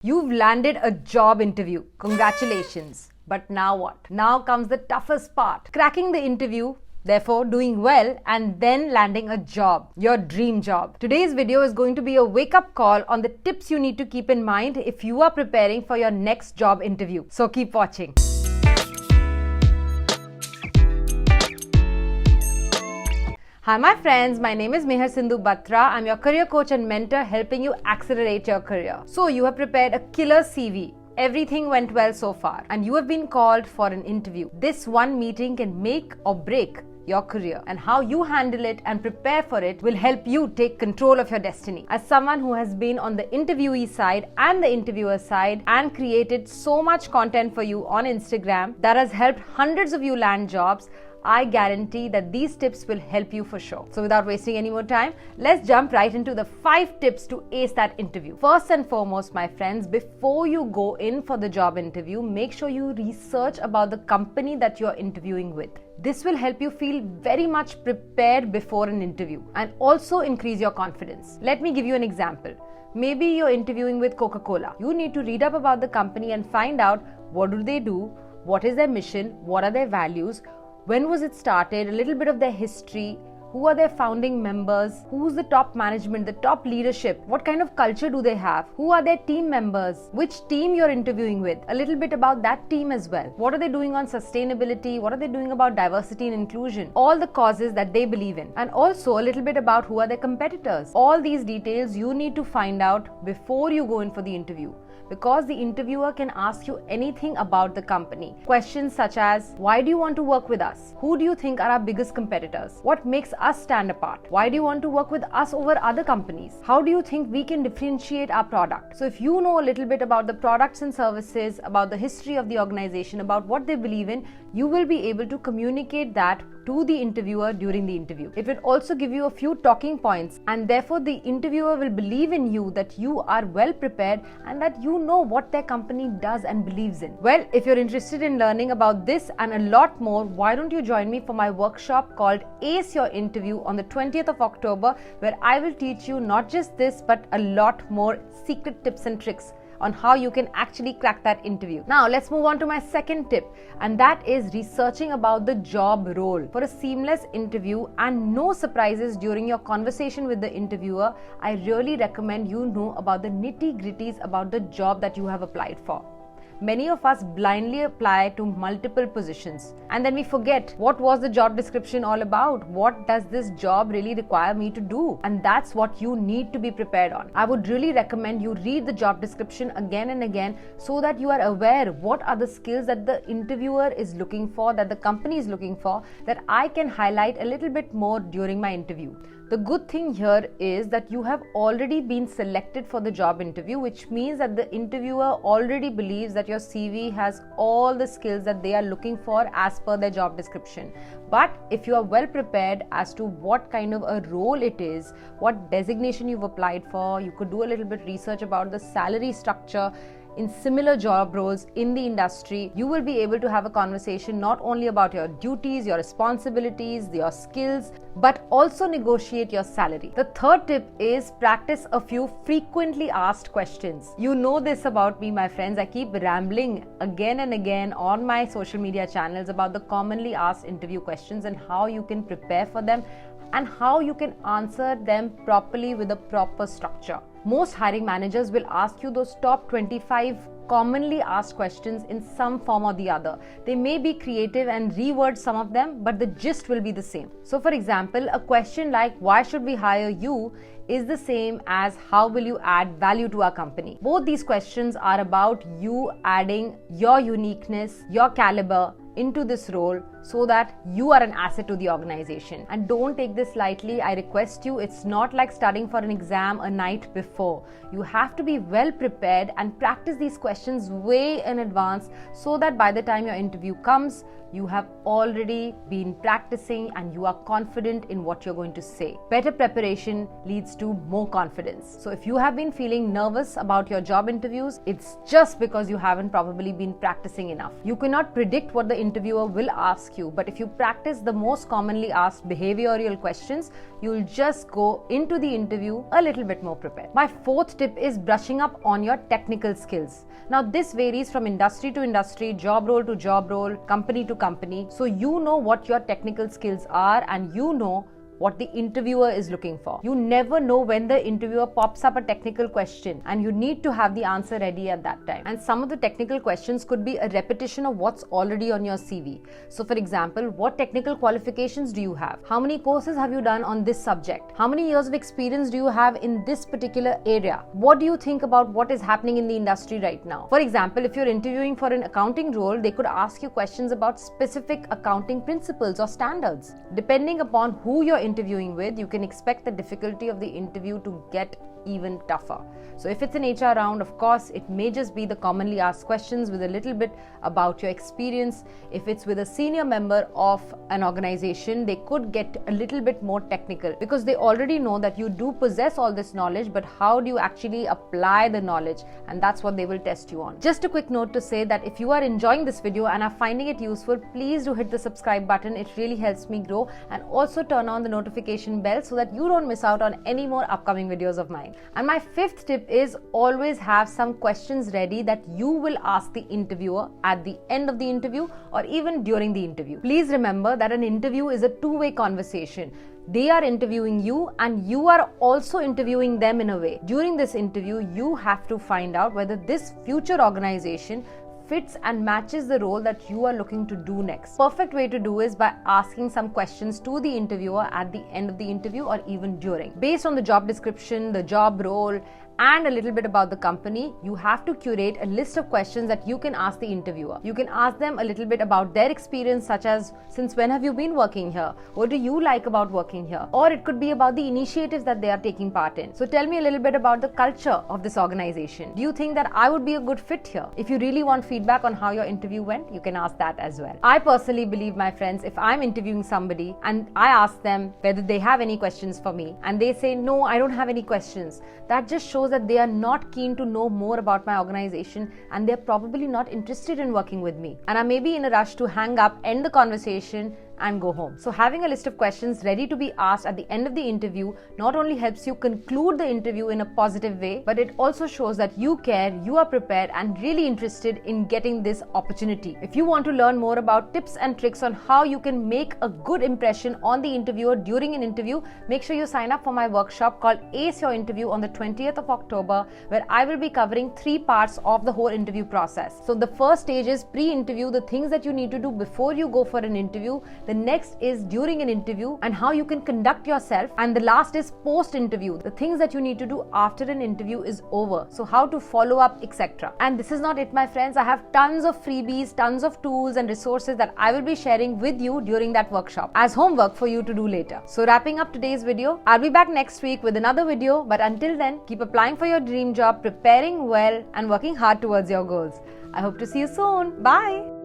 You've landed a job interview. Congratulations. But now what? Now comes the toughest part. Cracking the interview, therefore doing well, and then landing a job, your dream job. Today's video is going to be a wake-up call on the tips you need to keep in mind if you are preparing for your next job interview. So keep watching. Hi my friends, my name is Mehar Sindhu Batra. I'm your career coach and mentor helping you accelerate your career. So you have prepared a killer CV. Everything went well so far and you have been called for an interview. This one meeting can make or break your career, and how you handle it and prepare for it will help you take control of your destiny. As someone who has been on the interviewee side and the interviewer side and created so much content for you on Instagram that has helped hundreds of you land jobs, I guarantee that these tips will help you for sure. So without wasting any more time, let's jump right into the 5 tips to ace that interview. First and foremost, my friends, before you go in for the job interview, make sure you research about the company that you're interviewing with. This will help you feel very much prepared before an interview and also increase your confidence. Let me give you an example. Maybe you're interviewing with Coca-Cola. You need to read up about the company and find out what do they do, what is their mission, what are their values, when was it started, a little bit of their history, who are their founding members, who's the top management, the top leadership, what kind of culture do they have, who are their team members, which team you're interviewing with, a little bit about that team as well. What are they doing on sustainability, what are they doing about diversity and inclusion, all the causes that they believe in, and also a little bit about who are their competitors. All these details you need to find out before you go in for the interview, because the interviewer can ask you anything about the company. Questions such as, why do you want to work with us? Who do you think are our biggest competitors? What makes us stand apart? Why do you want to work with us over other companies? How do you think we can differentiate our product? So if you know a little bit about the products and services, about the history of the organization, about what they believe in, you will be able to communicate that to the interviewer during the interview. It will also give you a few talking points, and therefore the interviewer will believe in you that you are well prepared and that you know what their company does and believes in. Well, if you're interested in learning about this and a lot more, why don't you join me for my workshop called Ace Your Interview on the 20th of October, where I will teach you not just this but a lot more secret tips and tricks on how you can actually crack that interview. Now let's move on to my second tip, and that is researching about the job role. For a seamless interview and no surprises during your conversation with the interviewer, I really recommend you know about the nitty-gritties about the job that you have applied for. Many of us blindly apply to multiple positions and then we forget what was the job description all about. What does this job really require me to do? And that's what you need to be prepared on. I would really recommend you read the job description again and again so that you are aware what are the skills that the interviewer is looking for, that the company is looking for, that I can highlight a little bit more during my interview. The good thing here is that you have already been selected for the job interview, which means that the interviewer already believes that your CV has all the skills that they are looking for as per their job description. But if you are well prepared as to what kind of a role it is, what designation you've applied for, you could do a little bit research about the salary structure in similar job roles in the industry, you will be able to have a conversation not only about your duties, your responsibilities, your skills, but also negotiate your salary. The third tip is practice a few frequently asked questions. You know this about me, my friends. I keep rambling again and again on my social media channels about the commonly asked interview questions and how you can prepare for them and how you can answer them properly with a proper structure. Most hiring managers will ask you those top 25 commonly asked questions in some form or the other. They may be creative and reword some of them, but the gist will be the same. So for example, a question like, why should we hire you, is the same as how will you add value to our company. Both these questions are about you adding your uniqueness, your caliber into this role so that you are an asset to the organization. And don't take this lightly, I request you. It's not like studying for an exam a night before. You have to be well prepared and practice these questions way in advance so that by the time your interview comes, you have already been practicing and you are confident in what you're going to say. Better preparation leads to more confidence. So if you have been feeling nervous about your job interviews, it's just because you haven't probably been practicing enough. You cannot predict what the interviewer will ask ask you, but if you practice the most commonly asked behavioral questions, you'll just go into the interview a little bit more prepared. My fourth tip is brushing up on your technical skills. Now, this varies from industry to industry, job role to job role, company to company. So you know what your technical skills are and you know what the interviewer is looking for. You never know when the interviewer pops up a technical question and you need to have the answer ready at that time. And some of the technical questions could be a repetition of what's already on your CV. So for example, what technical qualifications do you have? How many courses have you done on this subject? How many years of experience do you have in this particular area? What do you think about what is happening in the industry right now? For example, if you're interviewing for an accounting role, they could ask you questions about specific accounting principles or standards. Depending upon who you're interviewing with, you can expect the difficulty of the interview to get even tougher. So if it's an HR round, of course, it may just be the commonly asked questions with a little bit about your experience. If it's with a senior member of an organization, they could get a little bit more technical because they already know that you do possess all this knowledge, but how do you actually apply the knowledge? And that's what they will test you on. Just a quick note to say that if you are enjoying this video and are finding it useful, please do hit the subscribe button. It really helps me grow, and also turn on the notification bell so that you don't miss out on any more upcoming videos of mine. And my fifth tip is always have some questions ready that you will ask the interviewer at the end of the interview or even during the interview. Please remember that an interview is a two-way conversation. They are interviewing you and you are also interviewing them in a way. During this interview, you have to find out whether this future organization fits and matches the role that you are looking to do next. Perfect way to do is by asking some questions to the interviewer at the end of the interview or even during. Based on the job description, the job role, and a little bit about the company, you have to curate a list of questions that you can ask the interviewer. You can ask them a little bit about their experience, such as, since when have you been working here? What do you like about working here? Or it could be about the initiatives that they are taking part in. So tell me a little bit about the culture of this organization. Do you think that I would be a good fit here? If you really want feedback on how your interview went, you can ask that as well. I personally believe, my friends, if I'm interviewing somebody and I ask them whether they have any questions for me and they say, no, I don't have any questions, that just shows that they are not keen to know more about my organization and they're probably not interested in working with me. And I may be in a rush to hang up, end the conversation, and go home. So having a list of questions ready to be asked at the end of the interview not only helps you conclude the interview in a positive way, but it also shows that you care, you are prepared and really interested in getting this opportunity. If you want to learn more about tips and tricks on how you can make a good impression on the interviewer during an interview, make sure you sign up for my workshop called Ace Your Interview on the 20th of October, where I will be covering 3 parts of the whole interview process. So the first stage is pre-interview, the things that you need to do before you go for an interview. The next is during an interview and how you can conduct yourself. And the last is post-interview, the things that you need to do after an interview is over. So how to follow up, etc. And this is not it, my friends. I have tons of freebies, tons of tools and resources that I will be sharing with you during that workshop as homework for you to do later. So wrapping up today's video, I'll be back next week with another video. But until then, keep applying for your dream job, preparing well and working hard towards your goals. I hope to see you soon. Bye.